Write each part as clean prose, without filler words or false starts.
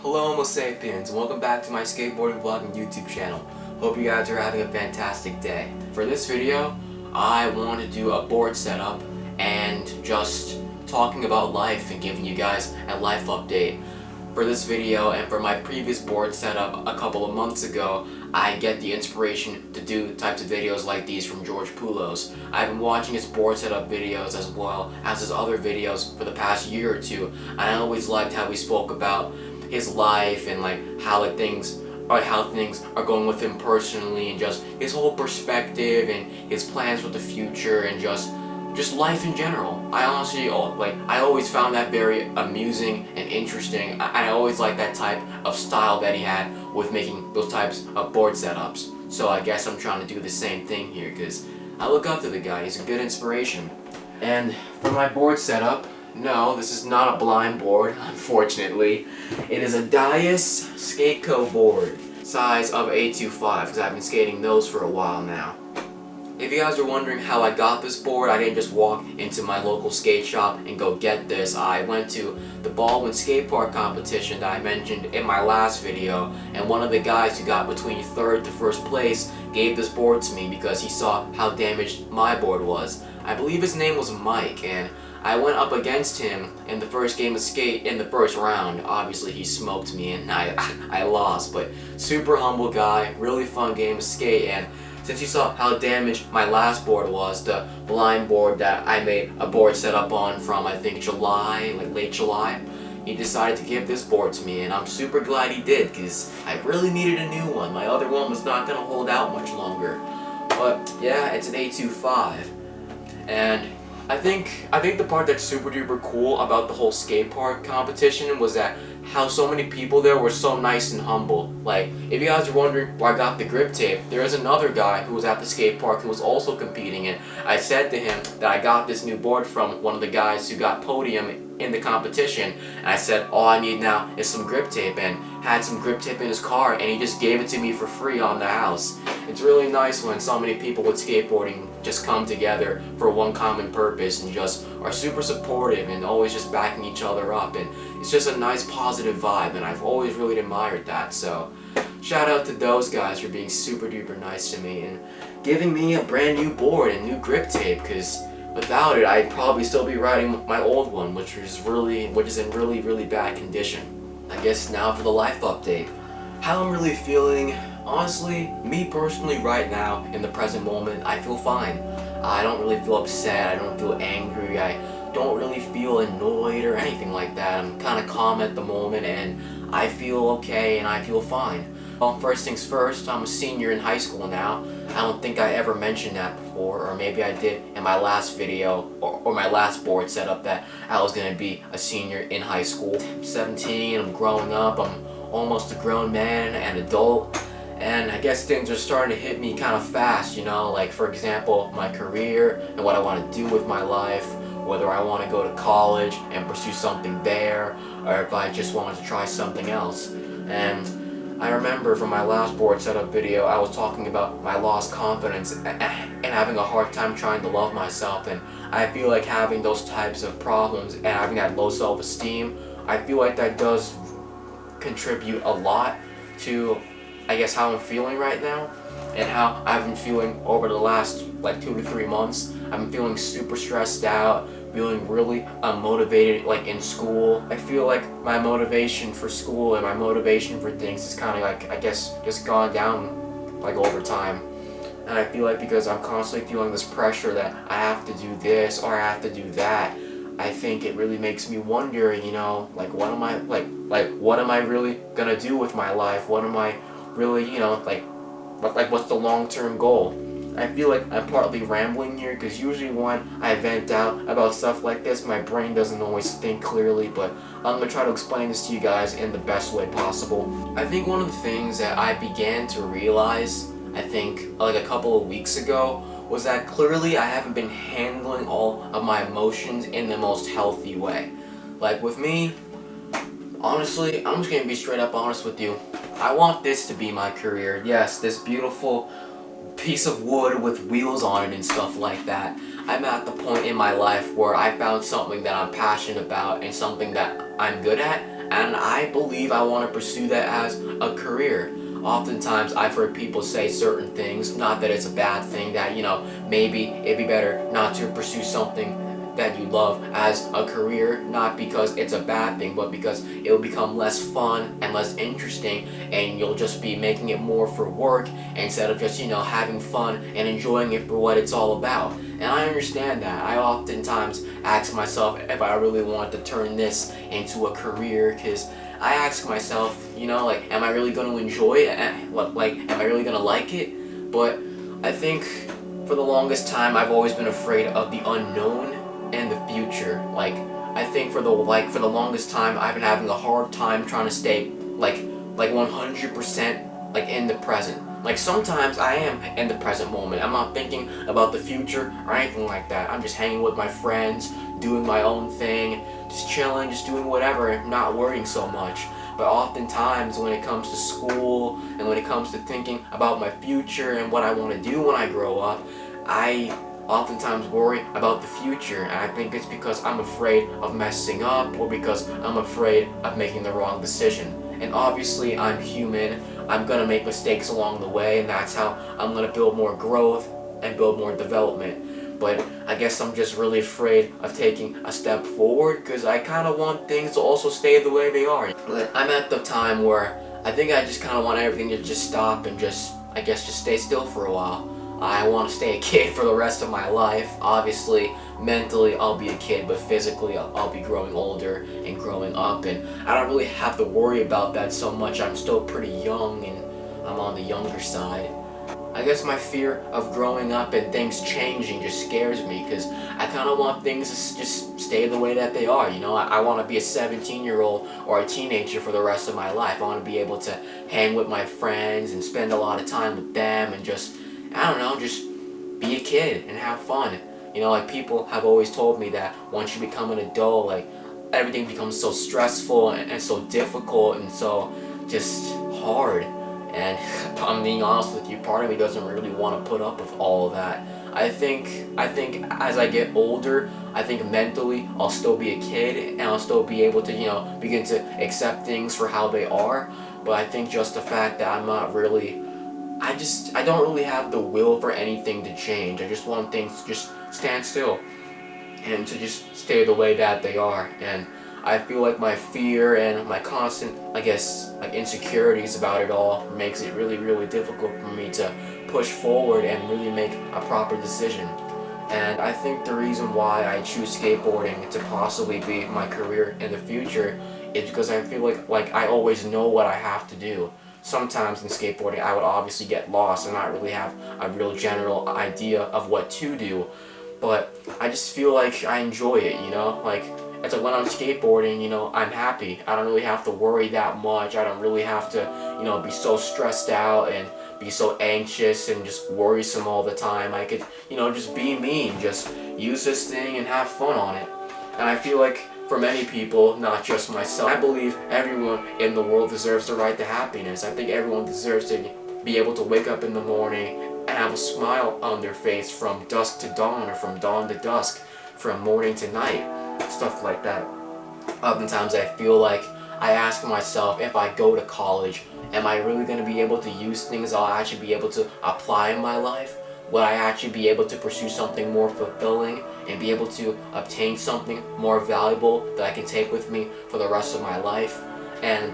Hello Homo sapiens, and welcome back to my skateboarding vlog and YouTube channel. Hope you guys are having a fantastic day. For this video, I want to do a board setup and just talking about life and giving you guys a life update. For this video and for my previous board setup a couple of months ago, I get the inspiration to do types of videos like these from George Poulos. I've been watching his board setup videos as well as his other videos for the past year or two, and I always liked how he spoke about his life and like how things are going with him personally, and just his whole perspective and his plans for the future and just life in general. I honestly I always found that very amusing and interesting. I always liked that type of style that he had with making those types of board setups. So I guess I'm trying to do the same thing here because I look up to the guy. He's a good inspiration. And for my board setup, no, this is not a blind board, unfortunately. It is a Dais Skateco board, size of 825, because I've been skating those for a while now. If you guys are wondering how I got this board, I didn't just walk into my local skate shop and go get this. I went to the Baldwin skate park competition that I mentioned in my last video, and one of the guys who got between third to first place gave this board to me because he saw how damaged my board was. I believe his name was Mike, and I went up against him in the first game of skate in the first round. Obviously he smoked me and I lost, but super humble guy, really fun game of skate. And since he saw how damaged my last board was, the blind board that I made a board setup on from I think July, like late July, he decided to give this board to me, and I'm super glad he did because I really needed a new one. My other one was not going to hold out much longer. But yeah, it's an 825. And I think the part that's super duper cool about the whole skate park competition was that how so many people there were so nice and humble. Like, if you guys are wondering where I got the grip tape, there is another guy who was at the skate park who was also competing, and I said to him that I got this new board from one of the guys who got podium in the competition, and I said all I need now is some grip tape, and had some grip tape in his car, and he just gave it to me for free on the house. It's really nice when so many people with skateboarding just come together for one common purpose and just are super supportive and always just backing each other up, and it's just a nice positive vibe, and I've always really admired that. So shout out to those guys for being super duper nice to me and giving me a brand new board and new grip tape, because without it I'd probably still be riding my old one, which is in really bad condition. I guess now for the life update. How I'm really feeling, honestly, me personally right now in the present moment, I feel fine. I don't really feel upset, I don't feel angry, I don't really feel annoyed or anything like that. I'm kind of calm at the moment and I feel okay and I feel fine. Well, first things first, I'm a senior in high school now. I don't think I ever mentioned that before, or maybe I did in my last video or my last board setup that I was going to be a senior in high school. I'm 17, I'm growing up, I'm almost a grown man and adult, and I guess things are starting to hit me kind of fast, you know, like for example my career and what I want to do with my life, whether I want to go to college and pursue something there, or if I just wanted to try something else. And I remember from my last board setup video, I was talking about my lost confidence and having a hard time trying to love myself, and I feel like having those types of problems and having that low self-esteem, I feel like that does contribute a lot to, I guess, how I'm feeling right now and how I've been feeling over the last like 2 to 3 months. I've been feeling super stressed out, feeling really unmotivated like in school. I feel like my motivation for school and my motivation for things is kind of like, I guess, just gone down like over time. And I feel like because I'm constantly feeling this pressure that I have to do this or I have to do that, I think it really makes me wonder, you know, like what am I really gonna do with my life? What am I really, you know, like what's the long-term goal? I feel like I'm partly rambling here because usually when I vent out about stuff like this, my brain doesn't always think clearly, but I'm going to try to explain this to you guys in the best way possible. I think one of the things that I began to realize, I think like a couple of weeks ago, was that clearly I haven't been handling all of my emotions in the most healthy way. Like with me, honestly, I'm just going to be straight up honest with you. I want this to be my career. Yes, this beautiful piece of wood with wheels on it and stuff like that. I'm at the point in my life where I found something that I'm passionate about and something that I'm good at, and I believe I want to pursue that as a career. Oftentimes I've heard people say certain things, not that it's a bad thing, that maybe it'd be better not to pursue something that you love as a career, not because it's a bad thing, but because it will become less fun and less interesting, and you'll just be making it more for work instead of just having fun and enjoying it for what it's all about. And I understand that. I oftentimes ask myself if I really want to turn this into a career, because I ask myself, like, am I really going to enjoy it? Am I really going to like it? But I think for the longest time I've always been afraid of the unknown and the future. Like, I think for the longest time I've been having a hard time trying to stay like 100% like in the present. Like, sometimes I am in the present moment. I'm not thinking about the future or anything like that. I'm just hanging with my friends, doing my own thing, just chilling, just doing whatever, not worrying so much. But oftentimes when it comes to school and when it comes to thinking about my future and what I want to do when I grow up, I oftentimes worry about the future, and I think it's because I'm afraid of messing up, or because I'm afraid of making the wrong decision. And obviously I'm human, I'm gonna make mistakes along the way, and that's how I'm gonna build more growth and build more development. But I guess I'm just really afraid of taking a step forward, because I kind of want things to also stay the way they are. But I'm at the time where I think I just kind of want everything to just stop and just stay still for a while. I want to stay a kid for the rest of my life. Obviously, mentally I'll be a kid, but physically I'll be growing older and growing up, and I don't really have to worry about that so much. I'm still pretty young, and I'm on the younger side. I guess my fear of growing up and things changing just scares me, because I kind of want things to just stay the way that they are. I want to be a 17-year-old or a teenager for the rest of my life. I want to be able to hang with my friends and spend a lot of time with them and just, I don't know, just be a kid and have fun. Like, people have always told me that once you become an adult, like, everything becomes so stressful and so difficult and so just hard. And I'm being honest with you, part of me doesn't really want to put up with all of that. I think as I get older, I think mentally I'll still be a kid and I'll still be able to, begin to accept things for how they are. But I think just the fact that I'm not really, I don't really have the will for anything to change. I just want things to just stand still and to just stay the way that they are. And I feel like my fear and my constant, like insecurities about it all makes it really, really difficult for me to push forward and really make a proper decision. And I think the reason why I choose skateboarding to possibly be my career in the future is because I feel like I always know what I have to do. Sometimes in skateboarding I would obviously get lost and not really have a real general idea of what to do, but I just feel like I enjoy it, like, it's like when I'm skateboarding, I'm happy. I don't really have to worry that much. I don't really have to, be so stressed out and be so anxious and just worrisome all the time. I could, just be me and just use this thing and have fun on it. And I feel like for many people, not just myself, I believe everyone in the world deserves the right to happiness. I think everyone deserves to be able to wake up in the morning and have a smile on their face from dusk to dawn, or from dawn to dusk, from morning to night. Stuff like that. Oftentimes I feel like I ask myself, if I go to college, am I really going to be able to use things I'll actually be able to apply in my life? Will I actually be able to pursue something more fulfilling and be able to obtain something more valuable that I can take with me for the rest of my life? And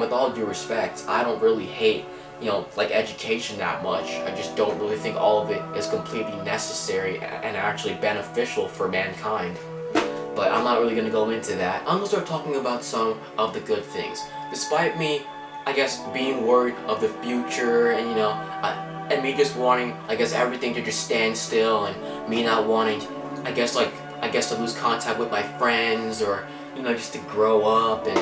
with all due respect, I don't really hate education that much. I just don't really think all of it is completely necessary and actually beneficial for mankind. But I'm not really going to go into that. I'm going to start talking about some of the good things. Despite me, I guess, being worried of the future and, and me just wanting, everything to just stand still, and me not wanting, to lose contact with my friends, or, just to grow up and,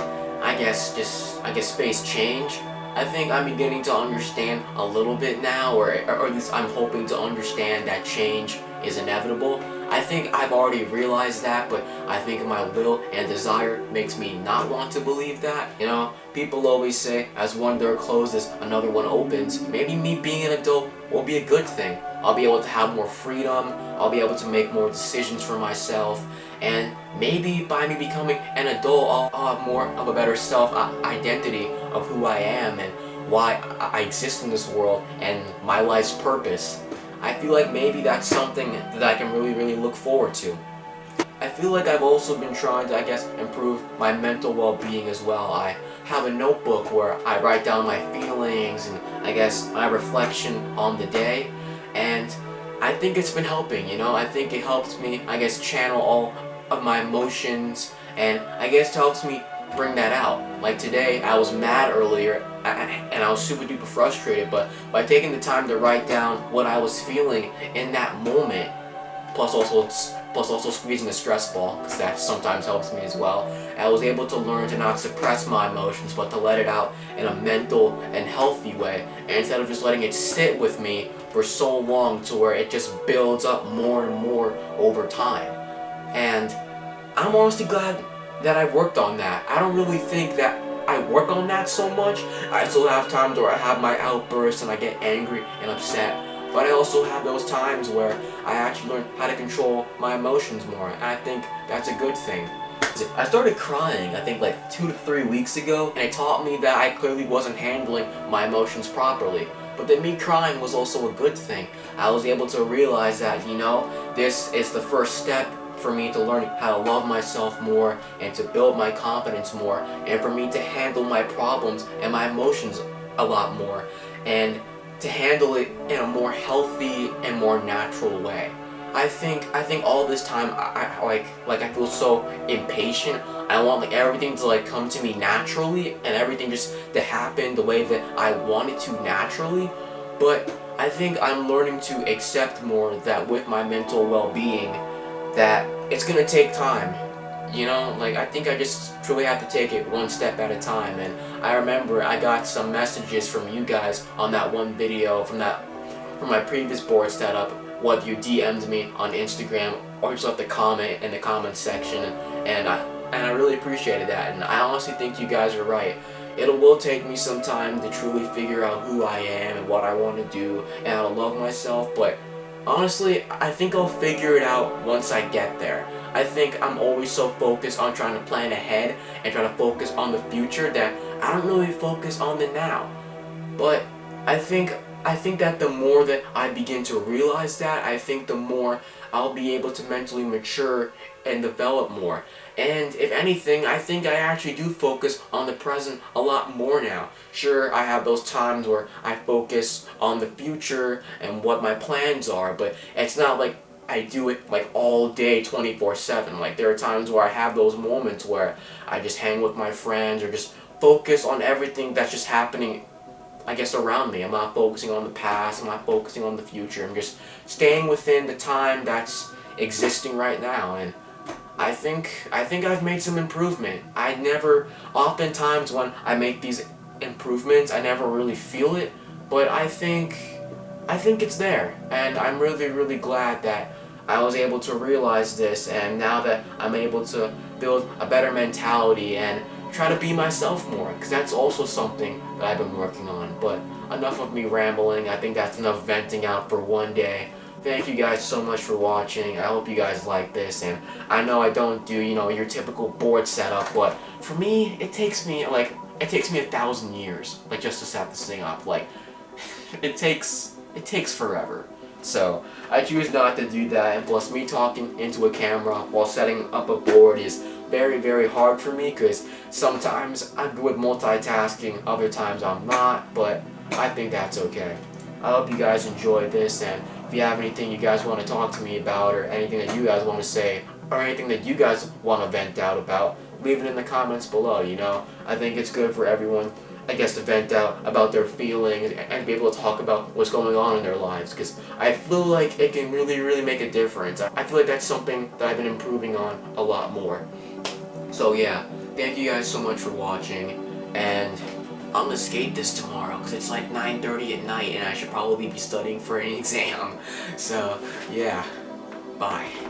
face change. I think I'm beginning to understand a little bit now, or at least I'm hoping to understand that change is inevitable. I think I've already realized that, but I think my will and desire makes me not want to believe that. You know, people always say, as one door closes, another one opens. Maybe me being an adult will be a good thing. I'll be able to have more freedom, I'll be able to make more decisions for myself, and maybe by me becoming an adult, I'll have more of a better self-identity of who I am and why I exist in this world and my life's purpose. I feel like maybe that's something that I can really look forward to. I feel like I've also been trying to, I guess, improve my mental well-being as well. I have a notebook where I write down my feelings and, I guess, my reflection on the day, and I think it's been helping, you know? I think it helps me, I guess, channel all of my emotions, and I guess it helps me bring that out. Like today, I was mad earlier, and I was super duper frustrated, but by taking the time to write down what I was feeling in that moment, plus also squeezing a stress ball, because that sometimes helps me as well, I was able to learn to not suppress my emotions, but to let it out in a mental and healthy way, and instead of just letting it sit with me for so long to where it just builds up more and more over time. And I'm honestly glad that I've worked on that. I don't really think that I work on that so much. I still have times where I have my outbursts and I get angry and upset, but I also have those times where I actually learn how to control my emotions more, and I think that's a good thing. I started crying, I think like 2 to 3 weeks ago, and it taught me that I clearly wasn't handling my emotions properly. But then me crying was also a good thing. I was able to realize that, you know, this is the first step for me to learn how to love myself more and to build my confidence more, and for me to handle my problems and my emotions a lot more, and to handle it in a more healthy and more natural way. I think all this time I feel so impatient. I want like everything to like come to me naturally and everything just to happen the way that I want it to naturally. But I think I'm learning to accept more that with my mental well-being, that it's gonna take time. You know, like I think I just truly have to take it one step at a time. And I remember I got some messages from you guys on that one video from my previous board setup, whether you DM'd me on Instagram or just left a comment in the comment section, and I really appreciated that. And I honestly think you guys are right. It will take me some time to truly figure out who I am and what I want to do and how to love myself, but honestly, I think I'll figure it out once I get there. I think I'm always so focused on trying to plan ahead and trying to focus on the future that I don't really focus on the now. But I think that the more that I begin to realize that, I think the more I'll be able to mentally mature and develop more. And if anything, I think I actually do focus on the present a lot more now. Sure, I have those times where I focus on the future and what my plans are, but it's not like I do it like all day 24/7. Like there are times where I have those moments where I just hang with my friends or just focus on everything that's just happening, I guess, around me. I'm not focusing on the past, I'm not focusing on the future, I'm just staying within the time that's existing right now. And I think I've made some improvement. Oftentimes when I make these improvements, I never really feel it, but I think it's there, and I'm really glad that I was able to realize this, and now that I'm able to build a better mentality and try to be myself more, because that's also something that I've been working on. But enough of me rambling. I think that's enough venting out for one day. Thank you guys so much for watching. I hope you guys like this, and I know I don't do, you know, your typical board setup, but for me, it takes me 1,000 years, like, just to set this thing up. Like, it takes forever. So I choose not to do that, and plus me talking into a camera while setting up a board is very hard for me, because sometimes I'm good with multitasking, other times I'm not, but I think that's okay. I hope you guys enjoyed this, and if you have anything you guys want to talk to me about, or anything that you guys want to say, or anything that you guys want to vent out about, leave it in the comments below, you know? I think it's good for everyone, I guess, to vent out about their feelings and be able to talk about what's going on in their lives, because I feel like it can really make a difference. I feel like that's something that I've been improving on a lot more. So yeah, thank you guys so much for watching, and I'm gonna skate this tomorrow because it's like 9:30 at night and I should probably be studying for an exam. So yeah, bye.